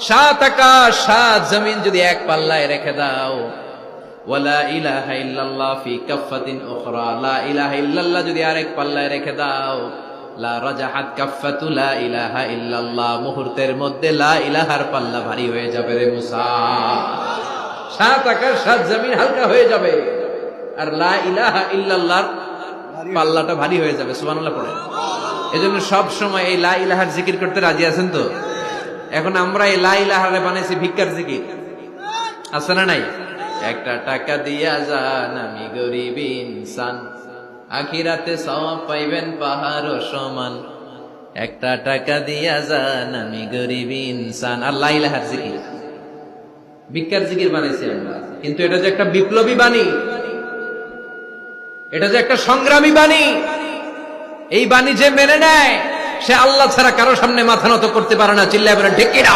সাত আকাশ সাত জমিন যদি এক পাল্লায় রেখে দাও, ওয়ালা ইলাহা ইল্লাল্লাহ ফি কাফফাতিন উখরা, লা ইলাহা ইল্লাল্লাহ যদি আরেক পাল্লায় রেখে দাও, লা রাজাহাত কাফফাতু লা ইলাহা ইল্লাল্লাহ, মুহূর্তের মধ্যে লা ইলাহার পাল্লা ভারী হয়ে যাবে রে মুসা। সাত আকাশ সাত জমিন হালকা হয়ে যাবে, আর লা ইলাহা ইল্লাল্লাহর পাল্লাটা ভারী হয়ে যাবে। সুবহানাল্লাহ পড়ে। এজন্য সব সময় এই লা ইলাহার জিকির করতে রাজি আছেন তো? এখন আমরা এই লা ইলাহারে বানাইছি ভিক্ষার জিকির, আছে না নাই? একটা টাকা দিয়া যান আমি গরিব ইনসান, আখিরাতে সওয়াব পাইবেন পাহাড় সমান। একটা টাকা দিয়া যান আমি গরিব ইনসান, আর লা ইলাহার জিকির ভিক্ষার জিকির বানাইছি আমরা। কিন্তু এটা যে একটা বিপ্লবী বাণী, এটা যে একটা সংগ্রামী বাণী, এই বাণী যে মেনে নেয় সে আল্লাহ ছাড়া কারো সামনে মাথা নত করতে পারে না। চিল্লায় বলেন ঠিক কিনা?